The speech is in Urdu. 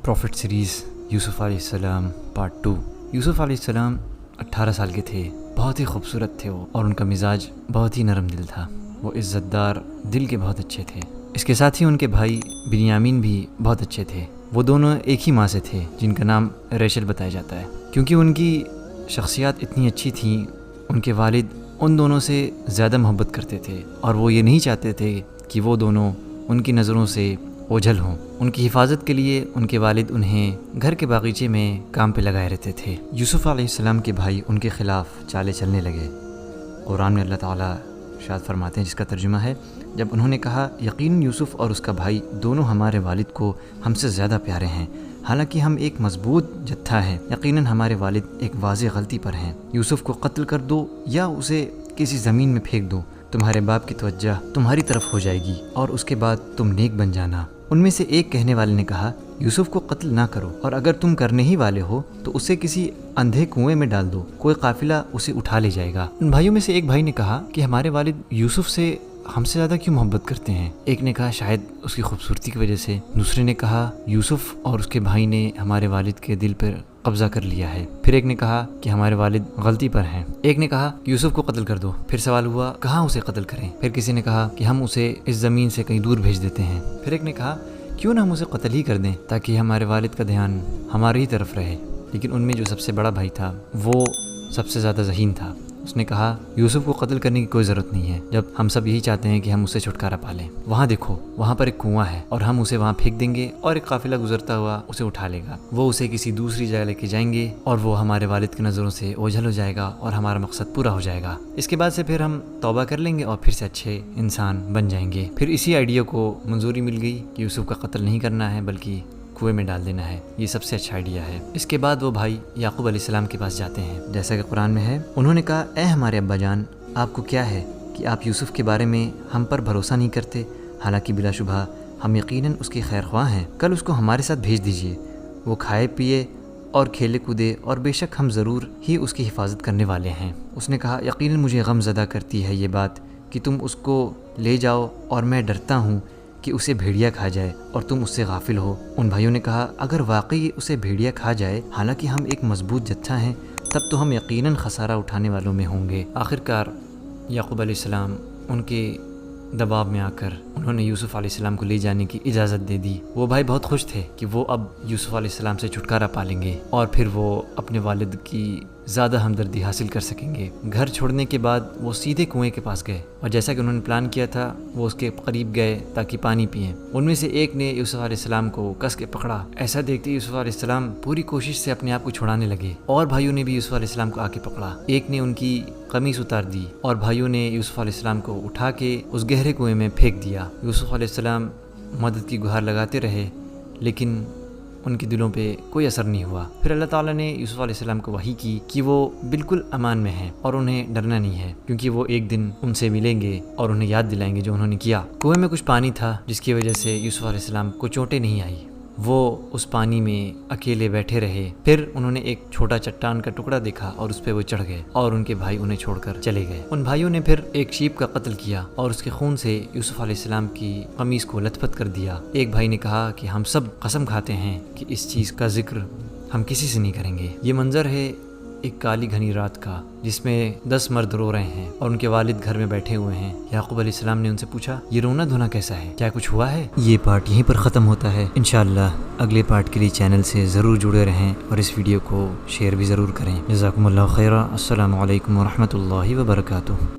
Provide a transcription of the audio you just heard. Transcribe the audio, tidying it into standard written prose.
پروفٹ سیریز یوسف علیہ السلام پارٹ 2۔ یوسف علیہ السلام 18 سال کے تھے، بہت ہی خوبصورت تھے وہ، اور ان کا مزاج بہت ہی نرم دل تھا، وہ عزت دار دل کے بہت اچھے تھے۔ اس کے ساتھ ہی ان کے بھائی بنیامین بھی بہت اچھے تھے، وہ دونوں ایک ہی ماں سے تھے جن کا نام ریشل بتایا جاتا ہے۔ کیونکہ ان کی شخصیات اتنی اچھی تھیں، ان کے والد ان دونوں سے زیادہ محبت کرتے تھے، اور وہ یہ نہیں چاہتے تھے کہ وہ دونوں ان کی نظروں سے اوجھل ہوں۔ ان کی حفاظت کے لیے ان کے والد انہیں گھر کے باغیچے میں کام پہ لگائے رہتے تھے۔ یوسف علیہ السلام کے بھائی ان کے خلاف چالے چلنے لگے۔ قرآن میں اللہ تعالیٰ ارشاد فرماتے ہیں، جس کا ترجمہ ہے، جب انہوں نے کہا یقیناً یوسف اور اس کا بھائی دونوں ہمارے والد کو ہم سے زیادہ پیارے ہیں، حالانکہ ہم ایک مضبوط جتھا ہیں، یقیناً ہمارے والد ایک واضح غلطی پر ہیں۔ یوسف کو قتل کر دو یا اسے کسی زمین میں پھینک دو، تمہارے باپ کی توجہ تمہاری طرف ہو جائے گی اور اس کے بعد تم نیک بن جانا۔ ان میں سے ایک کہنے والے نے کہا یوسف کو قتل نہ کرو، اور اگر تم کرنے ہی والے ہو تو اسے کسی اندھے کنویں میں ڈال دو، کوئی قافلہ اسے اٹھا لے جائے گا۔ ان بھائیوں میں سے ایک بھائی نے کہا کہ ہمارے والد یوسف سے ہم سے زیادہ کیوں محبت کرتے ہیں؟ ایک نے کہا شاید اس کی خوبصورتی کی وجہ سے، دوسرے نے کہا یوسف اور اس کے بھائی نے ہمارے والد کے دل پر قبضہ کر لیا ہے، پھر ایک نے کہا کہ ہمارے والد غلطی پر ہیں، ایک نے کہا کہ یوسف کو قتل کر دو۔ پھر سوال ہوا کہاں اسے قتل کریں؟ پھر کسی نے کہا کہ ہم اسے اس زمین سے کہیں دور بھیج دیتے ہیں۔ پھر ایک نے کہا کیوں نہ ہم اسے قتل ہی کر دیں تاکہ ہمارے والد کا دھیان ہماری ہی طرف رہے۔ لیکن ان میں جو سب سے بڑا بھائی تھا وہ سب سے زیادہ ذہین تھا، اس نے کہا یوسف کو قتل کرنے کی کوئی ضرورت نہیں ہے، جب ہم سب یہی چاہتے ہیں کہ ہم اسے چھٹکارا پالیں۔ وہاں دیکھو، وہاں پر ایک کنواں ہے اور ہم اسے وہاں پھینک دیں گے اور ایک قافلہ گزرتا ہوا اسے اٹھا لے گا، وہ اسے کسی دوسری جگہ لے کے جائیں گے اور وہ ہمارے والد کی نظروں سے اوجھل ہو جائے گا اور ہمارا مقصد پورا ہو جائے گا۔ اس کے بعد سے پھر ہم توبہ کر لیں گے اور پھر سے اچھے انسان بن جائیں گے۔ پھر اسی آئیڈیا کو منظوری مل گئی کہ یوسف کا قتل نہیں کرنا ہے بلکہ کنویں میں ڈال دینا ہے، یہ سب سے اچھا آئیڈیا ہے۔ اس کے بعد وہ بھائی یعقوب علیہ السلام کے پاس جاتے ہیں، جیسا کہ قرآن میں ہے، انہوں نے کہا اے ہمارے ابا جان، آپ کو کیا ہے کہ آپ یوسف کے بارے میں ہم پر بھروسہ نہیں کرتے؟ حالانکہ بلا شبہ ہم یقیناً اس کے خیر خواہ ہیں، کل اس کو ہمارے ساتھ بھیج دیجئے، وہ کھائے پیے اور کھیلے کودے، اور بے شک ہم ضرور ہی اس کی حفاظت کرنے والے ہیں۔ اس نے کہا یقیناً مجھے غم زدہ کرتی ہے یہ بات کہ تم اس کو لے جاؤ، اور میں ڈرتا ہوں کہ اسے بھیڑیا کھا جائے اور تم اس سے غافل ہو۔ ان بھائیوں نے کہا اگر واقعی اسے بھیڑیا کھا جائے حالانکہ ہم ایک مضبوط جتھا ہیں، تب تو ہم یقیناً خسارہ اٹھانے والوں میں ہوں گے۔ آخرکار یعقوب علیہ السلام ان کے دباؤ میں آ کر انہوں نے یوسف علیہ السلام کو لے جانے کی اجازت دے دی۔ وہ بھائی بہت خوش تھے کہ وہ اب یوسف علیہ السلام سے چھٹکارا پالیں گے اور پھر وہ اپنے والد کی زیادہ ہمدردی حاصل کر سکیں گے۔ گھر چھوڑنے کے بعد وہ سیدھے کنویں کے پاس گئے، اور جیسا کہ انہوں نے پلان کیا تھا وہ اس کے قریب گئے تاکہ پانی پئیں۔ ان میں سے ایک نے یوسف علیہ السلام کو کس کے پکڑا، ایسا دیکھتے یوسف علیہ السلام پوری کوشش سے اپنے آپ کو چھڑانے لگے، اور بھائیوں نے بھی یوسف علیہ السلام کو آ کے پکڑا۔ ایک نے ان کی قمیص اتار دی اور بھائیوں نے یوسف علیہ السلام کو اٹھا کے اس گہرے کنویں میں پھینک دیا۔ یوسف علیہ السلام مدد کی گہار لگاتے رہے لیکن ان کے دلوں پہ کوئی اثر نہیں ہوا۔ پھر اللہ تعالیٰ نے یوسف علیہ السلام کو وحی کی کہ وہ بالکل امان میں ہیں اور انہیں ڈرنا نہیں ہے، کیونکہ وہ ایک دن ان سے ملیں گے اور انہیں یاد دلائیں گے جو انہوں نے کیا۔ کنویں میں کچھ پانی تھا جس کی وجہ سے یوسف علیہ السلام کو چوٹیں نہیں آئی، وہ اس پانی میں اکیلے بیٹھے رہے۔ پھر انہوں نے ایک چھوٹا چٹان کا ٹکڑا دیکھا اور اس پہ وہ چڑھ گئے، اور ان کے بھائی انہیں چھوڑ کر چلے گئے۔ ان بھائیوں نے پھر ایک شیپ کا قتل کیا اور اس کے خون سے یوسف علیہ السلام کی قمیص کو لت پت کر دیا۔ ایک بھائی نے کہا کہ ہم سب قسم کھاتے ہیں کہ اس چیز کا ذکر ہم کسی سے نہیں کریں گے۔ یہ منظر ہے ایک کالی گھنی رات کا جس میں 10 مرد رو رہے ہیں اور ان کے والد گھر میں بیٹھے ہوئے ہیں۔ یعقوب علیہ السلام نے ان سے پوچھا یہ رونا دھونا کیسا ہے، کیا کچھ ہوا ہے؟ یہ پارٹ یہیں پر ختم ہوتا ہے۔ انشاءاللہ اگلے پارٹ کے لیے چینل سے ضرور جڑے رہیں اور اس ویڈیو کو شیئر بھی ضرور کریں۔ جزاکم اللہ خیرا۔ السلام علیکم ورحمۃ اللہ وبرکاتہ۔